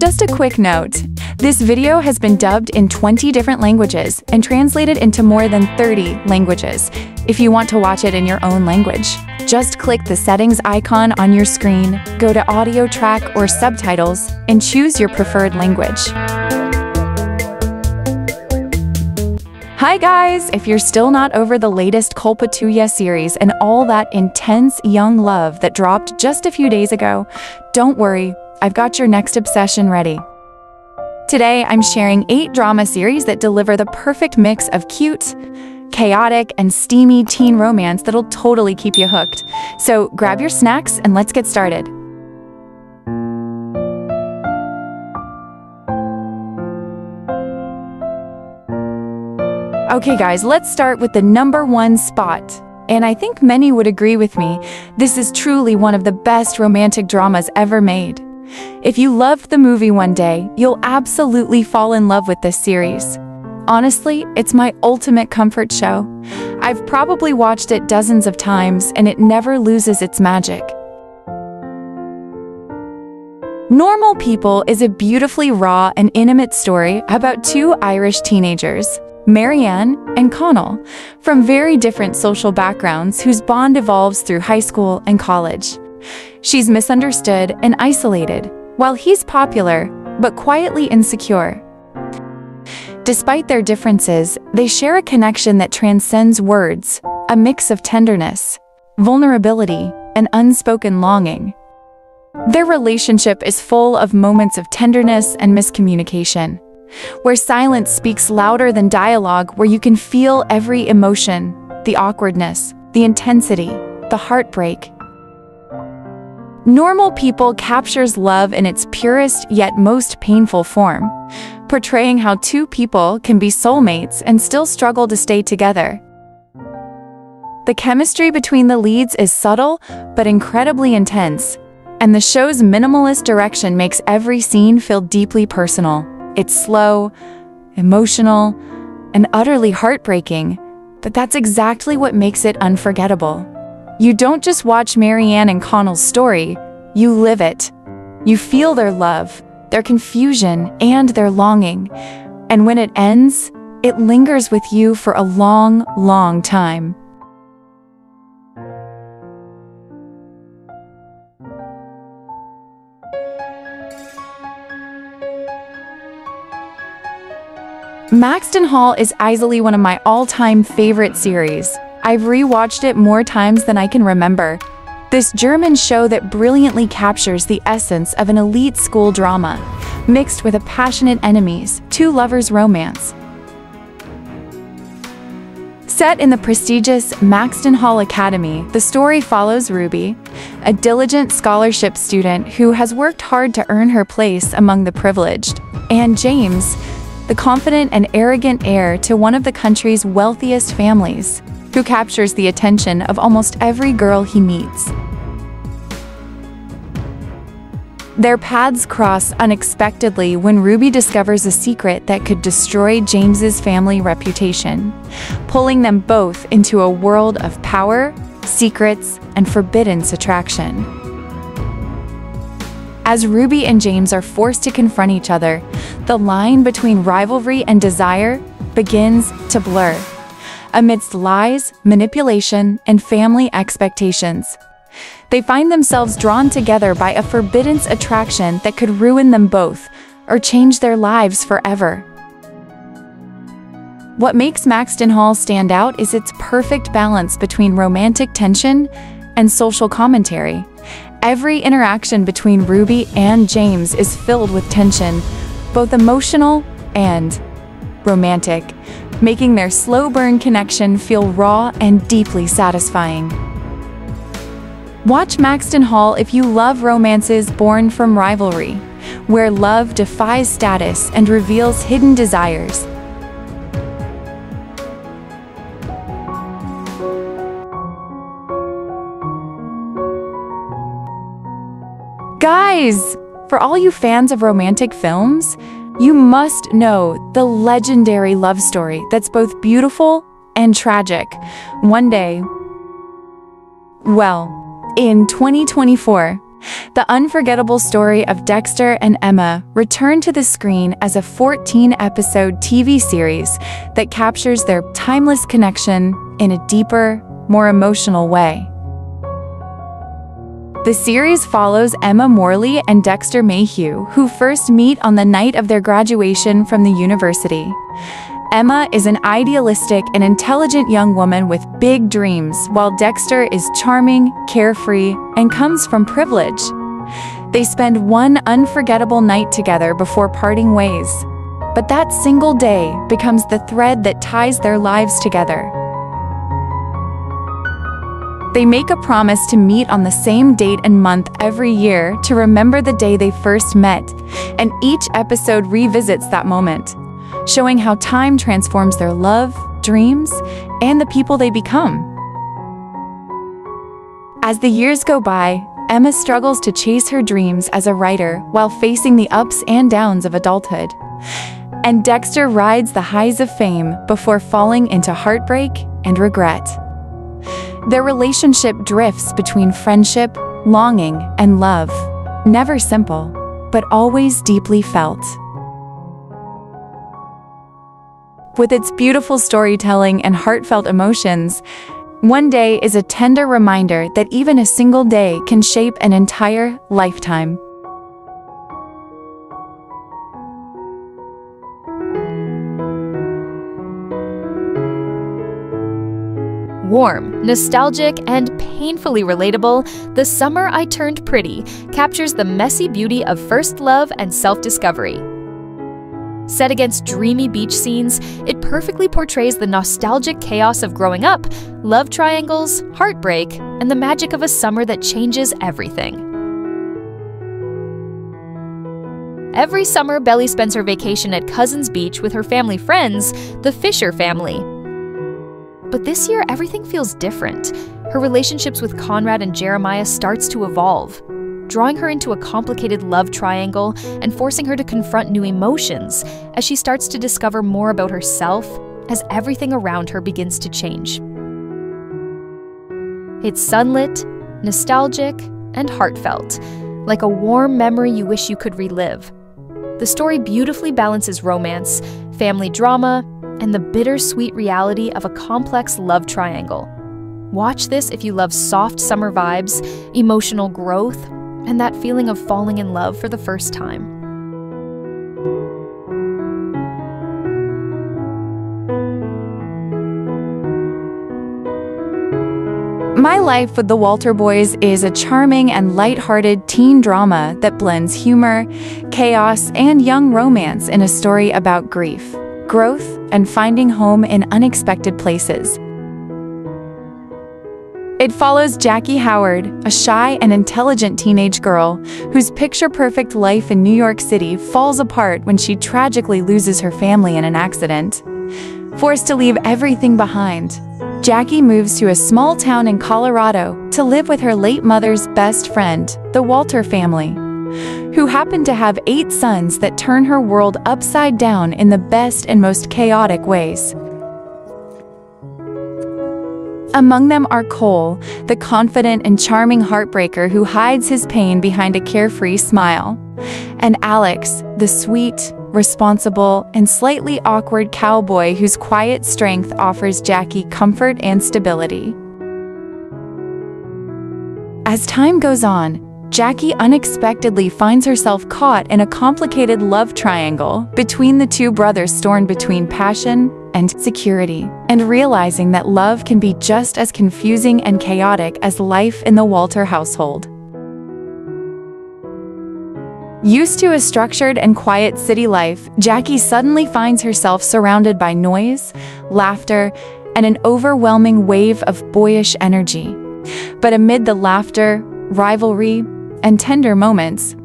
Just a quick note, this video has been dubbed in 20 different languages and translated into more than 30 languages. If you want to watch it in your own language, just click the settings icon on your screen, go to audio track or subtitles, and choose your preferred language. Hi guys! If you're still not over the latest Culpa Tuya series and all that intense young love that dropped just a few days ago, don't worry, I've got your next obsession ready. Today, I'm sharing 8 drama series that deliver the perfect mix of cute, chaotic, and steamy teen romance that'll totally keep you hooked. So grab your snacks and let's get started. Okay guys, let's start with the #1 spot. And I think many would agree with me, this is truly one of the best romantic dramas ever made. If you loved the movie One Day, you'll absolutely fall in love with this series. Honestly, it's my ultimate comfort show. I've probably watched it dozens of times and it never loses its magic. Normal People is a beautifully raw and intimate story about 2 Irish teenagers, Marianne and Connell, from very different social backgrounds whose bond evolves through high school and college. She's misunderstood and isolated, while he's popular, but quietly insecure. Despite their differences, they share a connection that transcends words, a mix of tenderness, vulnerability, and unspoken longing. Their relationship is full of moments of tenderness and miscommunication, where silence speaks louder than dialogue, where you can feel every emotion, the awkwardness, the intensity, the heartbreak. Normal People captures love in its purest yet most painful form, portraying how 2 people can be soulmates and still struggle to stay together. The chemistry between the leads is subtle but incredibly intense, and the show's minimalist direction makes every scene feel deeply personal. It's slow, emotional, and utterly heartbreaking, but that's exactly what makes it unforgettable. You don't just watch Marianne and Connell's story, you live it. You feel their love, their confusion, and their longing. And when it ends, it lingers with you for a long, long time. Maxton Hall is easily one of my all-time favorite series. I've rewatched it more times than I can remember. This German show that brilliantly captures the essence of an elite school drama, mixed with a passionate enemies, 2 lovers' romance. Set in the prestigious Maxton Hall Academy, the story follows Ruby, a diligent scholarship student who has worked hard to earn her place among the privileged, and James, the confident and arrogant heir to one of the country's wealthiest families, who captures the attention of almost every girl he meets. Their paths cross unexpectedly when Ruby discovers a secret that could destroy James's family reputation, pulling them both into a world of power, secrets, and forbidden attraction. As Ruby and James are forced to confront each other, the line between rivalry and desire begins to blur. Amidst lies, manipulation, and family expectations, they find themselves drawn together by a forbidden attraction that could ruin them both or change their lives forever. What makes Maxton Hall stand out is its perfect balance between romantic tension and social commentary. Every interaction between Ruby and James is filled with tension, both emotional and romantic, making their slow-burn connection feel raw and deeply satisfying. Watch Maxton Hall if you love romances born from rivalry, where love defies status and reveals hidden desires. Guys, for all you fans of romantic films, you must know the legendary love story that's both beautiful and tragic. One Day. Well, in 2024, The unforgettable story of Dexter and Emma returned to the screen as a 14-episode TV series that captures their timeless connection in a deeper, more emotional way. The series follows Emma Morley and Dexter Mayhew, who first meet on the night of their graduation from the university. Emma is an idealistic and intelligent young woman with big dreams, while Dexter is charming, carefree, and comes from privilege. They spend one unforgettable night together before parting ways. But that single day becomes the thread that ties their lives together. They make a promise to meet on the same date and month every year to remember the day they first met, and each episode revisits that moment, showing how time transforms their love, dreams, and the people they become. As the years go by, Emma struggles to chase her dreams as a writer while facing the ups and downs of adulthood. And Dexter rides the highs of fame before falling into heartbreak and regret. Their relationship drifts between friendship, longing, and love, never simple, but always deeply felt. With its beautiful storytelling and heartfelt emotions, One Day is a tender reminder that even a single day can shape an entire lifetime. Warm, nostalgic, and painfully relatable, The Summer I Turned Pretty captures the messy beauty of first love and self-discovery. Set against dreamy beach scenes, it perfectly portrays the nostalgic chaos of growing up, love triangles, heartbreak, and the magic of a summer that changes everything. Every summer, Belly spends her vacation at Cousins Beach with her family friends, the Fisher family. But this year, everything feels different. Her relationships with Conrad and Jeremiah starts to evolve, drawing her into a complicated love triangle and forcing her to confront new emotions as she starts to discover more about herself as everything around her begins to change. It's sunlit, nostalgic, and heartfelt, like a warm memory you wish you could relive. The story beautifully balances romance, family drama, and the bittersweet reality of a complex love triangle. Watch this if you love soft summer vibes, emotional growth, and that feeling of falling in love for the first time. My Life with the Walter Boys is a charming and light-hearted teen drama that blends humor, chaos, and young romance in a story about grief, growth, and finding home in unexpected places. It follows Jackie Howard, a shy and intelligent teenage girl whose picture-perfect life in New York City falls apart when she tragically loses her family in an accident. Forced to leave everything behind, Jackie moves to a small town in Colorado to live with her late mother's best friend, the Walter family, who happen to have 8 sons that turn her world upside down in the best and most chaotic ways. Among them are Cole, the confident and charming heartbreaker who hides his pain behind a carefree smile, and Alex, the sweet, responsible, and slightly awkward cowboy whose quiet strength offers Jackie comfort and stability. As time goes on, Jackie unexpectedly finds herself caught in a complicated love triangle between the two brothers torn between passion and security, and realizing that love can be just as confusing and chaotic as life in the Walter household. Used to a structured and quiet city life, Jackie suddenly finds herself surrounded by noise, laughter, and an overwhelming wave of boyish energy. But amid the laughter, rivalry, and tender moments,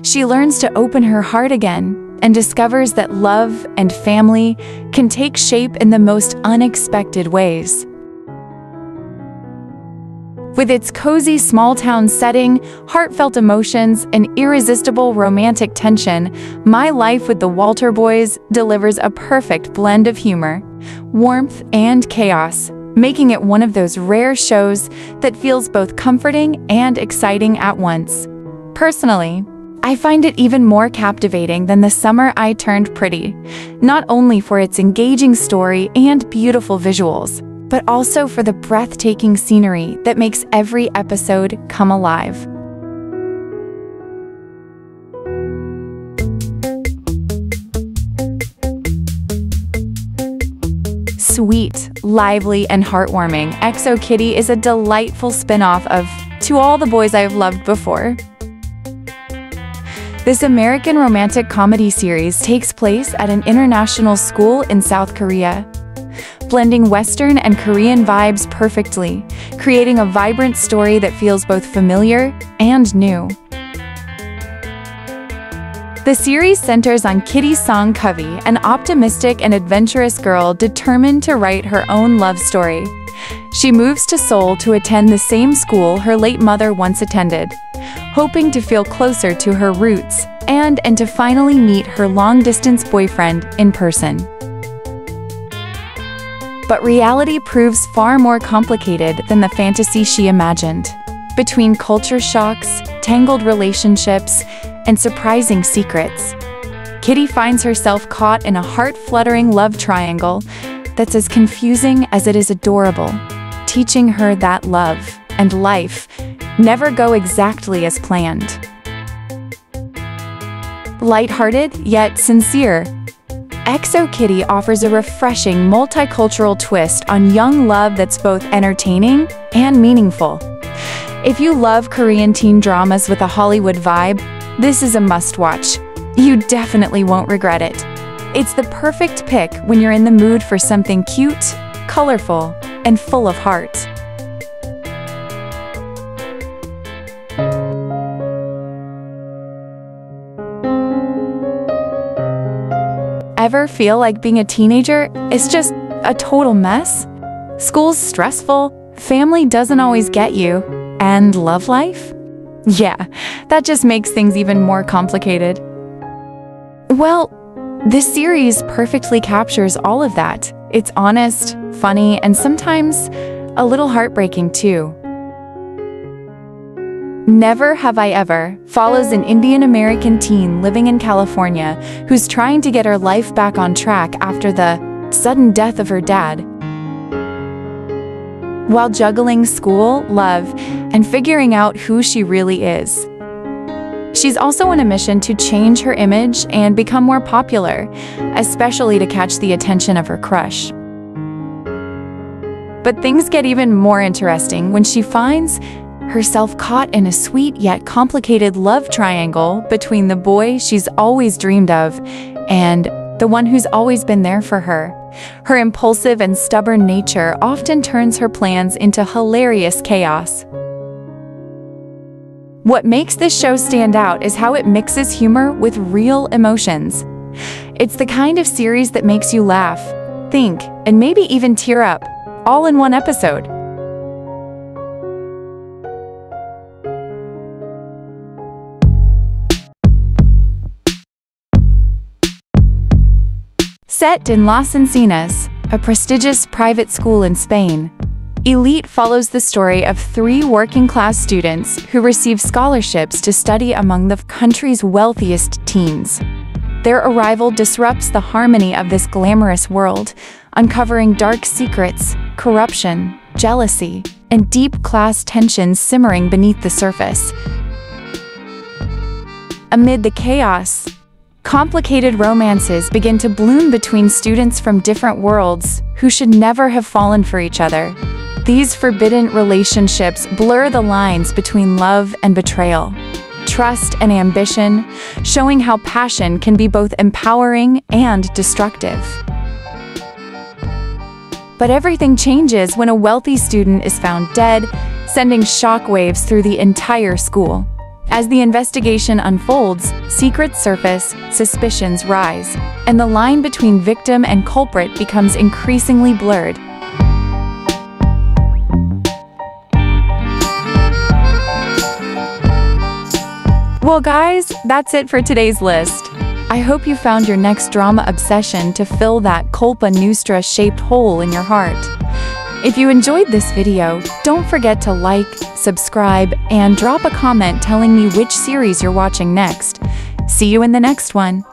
she learns to open her heart again and discovers that love and family can take shape in the most unexpected ways. With its cozy small-town setting, heartfelt emotions, and irresistible romantic tension, My Life with the Walter Boys delivers a perfect blend of humor, warmth, and chaos, making it one of those rare shows that feels both comforting and exciting at once. Personally, I find it even more captivating than The Summer I Turned Pretty, not only for its engaging story and beautiful visuals, but also for the breathtaking scenery that makes every episode come alive. Sweet, lively, and heartwarming, XO Kitty is a delightful spin-off of To All the Boys I've Loved Before. This American romantic comedy series takes place at an international school in South Korea, blending Western and Korean vibes perfectly, creating a vibrant story that feels both familiar and new. The series centers on Kitty Song-Covey, an optimistic and adventurous girl determined to write her own love story. She moves to Seoul to attend the same school her late mother once attended, hoping to feel closer to her roots and to finally meet her long-distance boyfriend in person. But reality proves far more complicated than the fantasy she imagined. Between culture shocks, tangled relationships, and surprising secrets, Kitty finds herself caught in a heart-fluttering love triangle that's as confusing as it is adorable, teaching her that love and life never go exactly as planned. Lighthearted yet sincere, XO Kitty offers a refreshing multicultural twist on young love that's both entertaining and meaningful. If you love Korean teen dramas with a Hollywood vibe, this is a must-watch. You definitely won't regret it. It's the perfect pick when you're in the mood for something cute, colorful, and full of heart. Ever feel like being a teenager is just a total mess? School's stressful, family doesn't always get you, and love life? Yeah, that just makes things even more complicated. Well, this series perfectly captures all of that. It's honest, funny, and sometimes a little heartbreaking too. Never Have I Ever follows an Indian-American teen living in California who's trying to get her life back on track after the sudden death of her dad. While juggling school, love, and figuring out who she really is. She's also on a mission to change her image and become more popular, especially to catch the attention of her crush. But things get even more interesting when she finds herself caught in a sweet yet complicated love triangle between the boy she's always dreamed of and the one who's always been there for her. Her impulsive and stubborn nature often turns her plans into hilarious chaos. What makes this show stand out is how it mixes humor with real emotions. It's the kind of series that makes you laugh, think, and maybe even tear up, all in one episode. Set in Las Encinas, a prestigious private school in Spain, Elite follows the story of 3 working-class students who receive scholarships to study among the country's wealthiest teens. Their arrival disrupts the harmony of this glamorous world, uncovering dark secrets, corruption, jealousy, and deep class tensions simmering beneath the surface. Amid the chaos, complicated romances begin to bloom between students from different worlds who should never have fallen for each other. These forbidden relationships blur the lines between love and betrayal, trust and ambition, showing how passion can be both empowering and destructive. But everything changes when a wealthy student is found dead, sending shockwaves through the entire school. As the investigation unfolds, secrets surface, suspicions rise, and the line between victim and culprit becomes increasingly blurred. Well guys, that's it for today's list. I hope you found your next drama obsession to fill that culpa nostra-shaped hole in your heart. If you enjoyed this video, don't forget to like, subscribe, and drop a comment telling me which series you're watching next. See you in the next one.